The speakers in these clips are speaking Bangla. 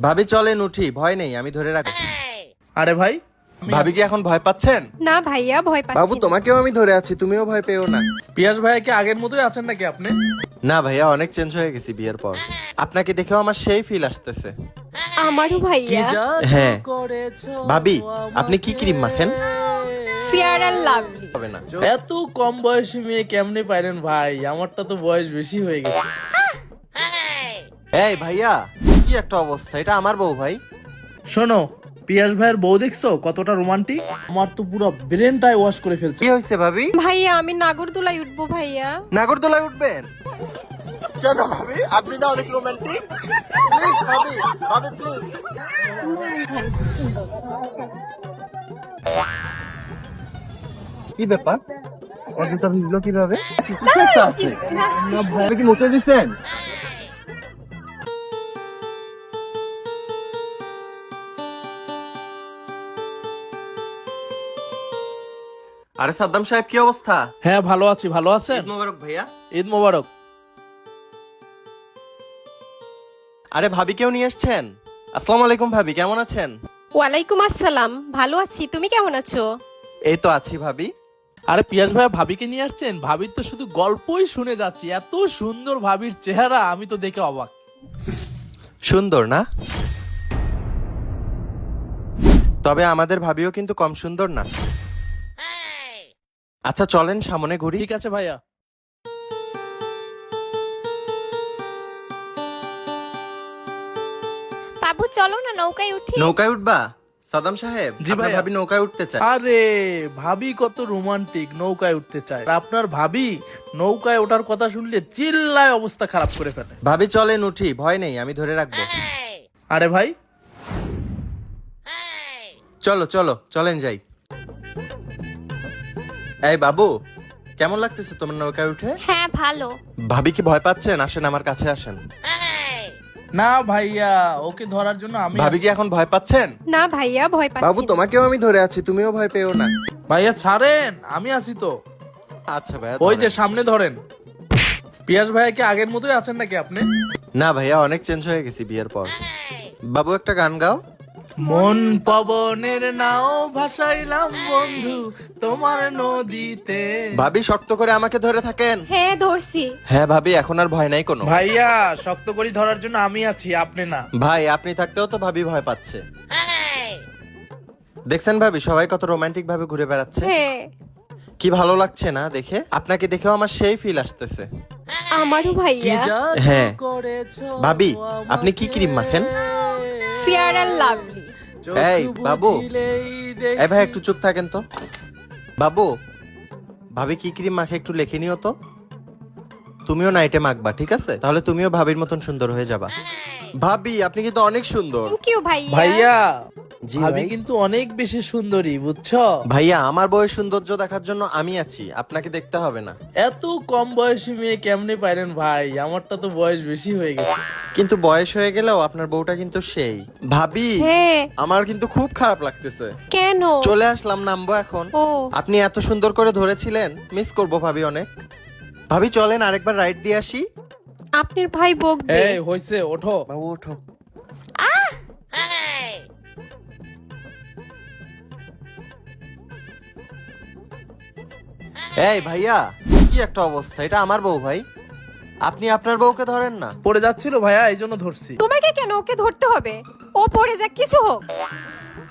ভাবি চলেন উঠি, ভয় নেই, আমি ধরে রাখবো। আরে ভাই, ভাবি কি এখন ভয় পাচ্ছেন? না ভাইয়া, ভয় পাচ্ছি বাবু না। তোমাকেও আমি ধরে আছি, তুমিও ভয় পেও না। পিয়াস ভাইয়া কি আগের মতোই আছেন নাকি আপনি? না ভাইয়া, অনেক চেঞ্জ হয়ে গেছি বিয়ের পর। আপনাকে দেখেও আমার সেই ফিল আসতেছে। আমারও ভাইয়া। হ্যাঁ। ভাবি, আপনি কি ক্রিম মাখেন? Fair and Lovely. হবে না। এত কম বয়সী মেয়ে কেমনে পাইলেন ভাই? আমারটা তো বয়স বেশি হয়ে গেছে। এই ভাইয়া, কি একটা অবস্থা, এটা আমার বউ ভাই। শোনো, পিয়াস ভাইয়ের বউ দেখছো কতটা রোমান্টিক? আমার তো পুরো ব্রেনটাই ওয়াশ করে ফেলছে। কি হয়েছে ভাবি? ভাইয়া আমি নাগরদোলায় উঠবো ভাইয়া। নাগরদোলায় উঠবেন? কেন ভাবি, আপনি না অনেক রোমান্টিক। প্লিজ ভাবি, ভাবি প্লিজ। কি ব্যাপার, অযথা ভিজলো কিভাবে? কিছু তো একটা আছে। আপনি কি মুছে দিচ্ছেন? আরে সাদ্দাম সাহেব, কি অবস্থা? হ্যাঁ ভালো আছি, ভালো আছেন? ঈদ মোবারক ভাইয়া। ঈদ মোবারক। আরে ভাবি কেউ নিয়ে এসছেন? আসসালামু আলাইকুম ভাবি, কেমন আছেন? ওয়ালাইকুম আসসালাম, ভালো আছি, তুমি কেমন আছো? এই তো আছি ভাবি। আরে পিয়াস ভাইয়া ভাবিকে নিয়ে আসছেন? ভাবির তো শুধু গল্পই শুনে যাচ্ছি, এত সুন্দর ভাবির চেহারা, আমি তো দেখে অবাক। সুন্দর না? তবে আমাদের ভাবিও কিন্তু কম সুন্দর না। আচ্ছা চলেন সামনে ঘুরি। ঠিক আছে ভাইয়া। বাবু চলো না নৌকায় উঠি। নৌকায় উঠবা? সাদাম সাহেব, জি আপনার ভাইয়া। ভাবি নৌকায় উঠতে চায়। আরে ভাবি কত রোমান্টিক, নৌকায় উঠতে চায়। আর আপনার ভাবি নৌকায় ওঠার কথা শুনলে চিল্লায় অবস্থা খারাপ করে ফেলে। ভাবি চলেন উঠি, ভয় নেই, আমি ধরে রাখবো। আরে ভাই, চলো চলো, চলেন যাই। এই বাবু, কেমন লাগতেছে তোমার নৌকায় উঠে? হ্যাঁ ভালো। ভাবি কি ভয় পাচ্ছেন? আসেন আমার কাছে আসেন। না ভাইয়া, ওকে ধরার জন্য আমি ভাবি কি এখন ভয় পাচ্ছেন? না ভাইয়া, ভয় পাচ্ছি বাবু না। তোমাকেও আমি ধরে আছি, তুমিও ভয় পেও না। ভাইয়া ছাড়েন, আমি আছি তো। আচ্ছা ভাইয়া, ওই যে ধরেন। সামনে ধরেন। পিয়াস ভাইয়া কি আগের মতোই আছেন নাকি আপনি? না ভাইয়া, অনেক চেঞ্জ হয়ে গেছি বিয়ের পর। বাবু একটা গান গাও। মন পবনের নাও ভাসাইলাম বন্ধু তোমার নদীতে। ভাবি শক্ত করে আমাকে ধরে থাকেন। হ্যাঁ ধরছি। হ্যাঁ ভাবি, এখন আর ভয় নাই কোনো। ভাইয়া শক্ত করে ধরার জন্য আমি আছি, আপনি না। ভাই আপনি থাকতেও তো ভাবি ভয় পাচ্ছে। দেখছেন ভাবি, সবাই কত রোমান্টিক ভাবে ঘুরে বেড়াচ্ছে। হ্যাঁ কি ভালো লাগছে না দেখে? আপনাকে দেখেও আমার সেই ফিল আসতেছে। আমারও ভাইয়া। হ্যাঁ। ভাবি, আপনি কি ক্রিম মাখেন? Fair and Lovely. এই বাবু, এই ভাই একটু চুপ থাকেন তো। বাবু, ভাবি কি ক্রিম মাখে একটু লিখে নিও তো। তুমিও নাইটে মাখবা, ঠিক আছে? তাহলে তুমিও ভাবির মতন সুন্দর হয়ে যাবা। ভাবি আপনি কিন্তু অনেক সুন্দর। থ্যাংক ইউ ভাইয়া। ভাইয়া জি ভাবি ভাই। কিন্তু অনেক বেশি সুন্দরী, বুঝছো? ভাইয়া আমার বউয়ের সৌন্দর্য দেখার জন্য আমি আছি, আপনাকে দেখতে হবে না। এত কম বয়সী মেয়ে কেমনে পাইলেন ভাই? আমারটা তো বয়স বেশি হয়ে গেছে। কিন্তু বয়স হয়ে গেলেও আপনার বউটা কিন্তু সেই। ভাবি, হ্যাঁ। আমার কিন্তু খুব খারাপ লাগতেছে। কেন? চলে আসলাম, নামবো এখন। ও আপনি এত সুন্দর করে ধরেছিলেন, মিস করবো ভাবি অনেক। ভাবি চলেন আরেকবার রাইড দিয়ে আসি। আপনার ভাই বকবে। এই হইছে, ওঠো। বাবু ওঠো। এই ভাইয়া, কি একটা অবস্থা, এটা আমার বউ ভাই। আপনি আপনার বউকে ধরেন না। পড়ে যাচ্ছিল ভাইয়া, এই জন্য ধরছি। তোমাকে কেন ওকে ধরতে হবে? ও পড়ে যাক, কিছু হোক।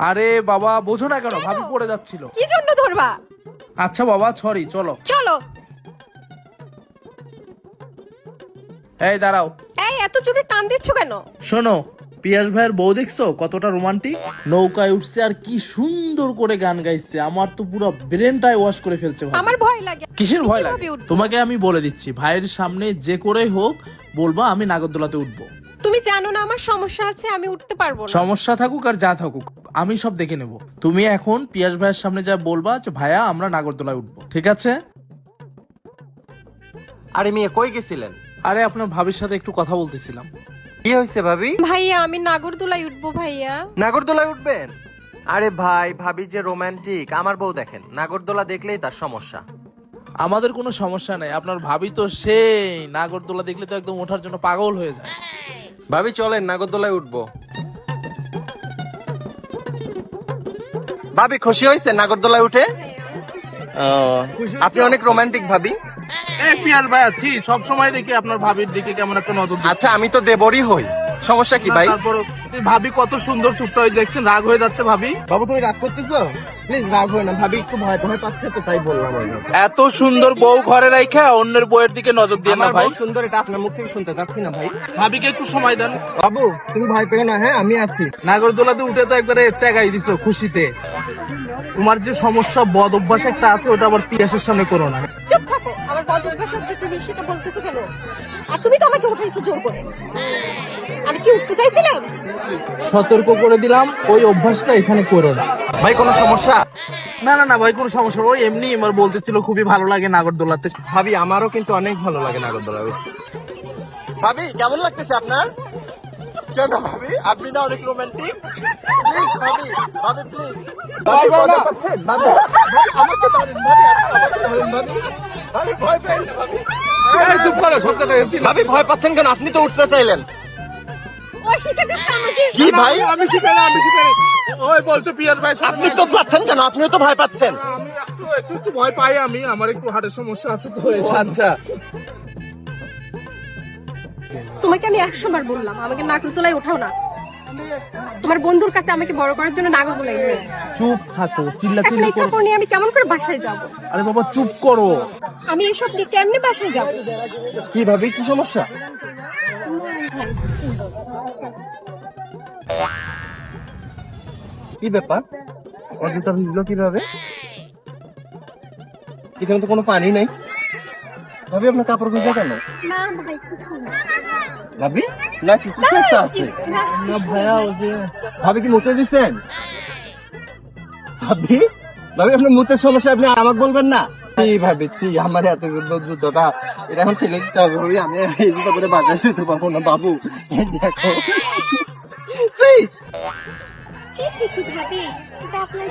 আরে বাবা, বোঝো না কেন? ভাবি পড়ে যাচ্ছিল। কি জন্য ধরবা? আচ্ছা বাবা, সরি, চলো। চলো। এই দাঁড়াও। এই এত জোরে টান দিচ্ছ কেন? শোনো, পিয়াস ভাইয়ের বউ দেখছো কতটা রোমান্টিক? নৌকায় উঠছে আর কি সুন্দর করে গান গাইছে, আমার তো পুরো ব্রেনটাই ওয়াশ করে ফেলছে ভাই। আমার ভয় লাগে। কিসের ভয় লাগে? কিভাবে উঠবো? তোমাকে আমি বলে দিচ্ছি, ভাইয়ের সামনে যে করেই হোক বলবা আমি নাগরদোলাতে উঠবো। তুমি জানো না আমার সমস্যা আছে, আমি উঠতে পারবো না। সমস্যা থাকুক আর যা থাকুক, আমি সব দেখে নেব। তুমি এখন পিয়াস ভাইয়ের সামনে যা বলবা যে ভাইয়া আমরা নাগরদোলায় উঠবো, ঠিক আছে? আরে মেয়ে, কই গেছিলেন? আরে আপনার ভাবির সাথে একটু কথা বলতেছিলাম। কি হয়েছে ভাবি? ভাইয়া আমি নাগরদোলায় উঠবো ভাইয়া। নাগরদোলায় উঠবেন? আরে ভাই, ভাবি যে রোমান্টিক, আমার বউ দেখেন নাগরদোলা দেখলেই তার সমস্যা। আমাদের কোনো সমস্যা নাই, আপনার ভাবি তো সেই নাগরদোলা দেখলে তো একদম ওঠার জন্য পাগল হয়ে যায়। ভাবি চলেন নাগরদোলায় উঠবো। ভাবি খুশি হয়েছে নাগরদোলায় উঠে? ও, আপনি অনেক রোমান্টিক ভাবি। এই পিয়াস ভাই আছি সব সময় দেখি আপনার ভাবির দিকে কেমন একটা নজর দিচ্ছে। আচ্ছা আমি তো দেবরই হই, সমস্যা কি ভাই? তারপর ভাবি কত সুন্দর চুপটা হয়ে দেখছেন, রাগ হয়ে যাচ্ছে ভাবি। বাবু তুমি রাগ করতেছো? প্লিজ রাগ হয় না, ভাবি একটু ভয় ভয় পাচ্ছে তো তাই বললাম। এত সুন্দর বউ ঘরে রাখা অন্যের বউয়ের দিকে নজর দিয়ে না আমার ভাই। বউ সুন্দর, এটা আপনার মুখ থেকে শুনতে চাচ্ছি না ভাই। ভাবিকে একটু সময় দেন। বাবু তুমি ভয় পেও না, হ্যাঁ আমি আছি। নাগরদোলাতে উঠে তো একবারে চেগাই দিছো খুশিতে। তোমার যে সমস্যা বদ অভ্যাস একটা আছে ওটা আবার পিয়াসের সামনে করো না। চুপ থাকো, আমার বদ অভ্যাস হচ্ছে, তুমি সেটা বলতেছো কেন? আর তুমি তো আমাকে উঠাইছো জোর করে। আমি কি উঠতে চাইছিলাম? সতর্ক করে দিলাম ওই অভ্যাসটা এখানে করো না। ভাই কোনো সমস্যা? না না না ভাই কোনো সমস্যা না। ওই এমনি আমার বলতেছিল খুবই ভালো লাগে নাগরদোলাতে। ভাবি আমারও কিন্তু অনেক ভালো লাগে নাগরদোলায় উঠতে। ভাবি কেমন লাগতেছে আপনার? কেন ভাবি আপনি না অনেক রোমান্টিক? প্লিজ ভাবি, ভাবি প্লিজ। ভাবি ভয় পাচ্ছেন? ভাবি আমাকে ধরেন, ভাবি আমাকে ধরেন, ভাবি। ভাবি ভয় পেন না ভাবি। এই চুপ করো, সব কথা বলছি। ভাবি ভয় পাচ্ছেন কেন? আপনি তো উঠতে চাইলেন। ও শিখে দিচ্ছে আমাকে। কি ভাই? আমি শিখাই, আমি শিখাই। ওই বলছো পিয়ার ভাই আপনি তো যাচ্ছেন কেন? আপনিও তো ভয় পাচ্ছেন। আমি একটু ভয় পাই, আমি আমার একটু হার্টের সমস্যা আছে তো। আচ্ছা তোমাকে আমি 100 বার বললাম আমাকে নাগরদোলায় ওঠাও না। তোমার বন্ধুর কাছে আমাকে বড় করার জন্য নাগরদোলায় উঠে। চুপ থাকো, চিল্লা এখন চিল্লি এই করো। কাপড় নিয়ে আমি কেমন করে বাসায় যাব? আরে বাবা চুপ করো। আমি এসব নিয়ে কেমনে বাসায় যাব? কি ভাবি কি সমস্যা? কি ব্যাপার? অযথা ভিজলো কিভাবে? এখানে তো কোনো পানি নাই। ভাবি আপনার কাপড় ভিজা কেন? না ভাই কিছু না। ভাবি না কিছু তো একটা আছে। না, না ভাইয়া ওই যে ভাবি কি মুতে দিচ্ছেন? ভাবি ভাবি আপনার মুতের সমস্যা আপনি আমাকে বলবেন না? কি ভাবিছি আমার এত যুদ্ধটা এটা এখন ফেলে দিতে হবে। ভাবি আমি এই জুতো করে বাজার যেতে পারবো না বাবু। এই দেখো ছি! ছি ছি ছি ভাবি, এটা আপনার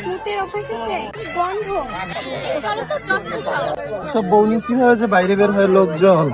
মুতের অভ্যাস আছে, গন্ধ। চলো তো ডক্টর সব। সব বউ নিয়ে কি হয়েছে বাইরে বের হয়ে লোকজন।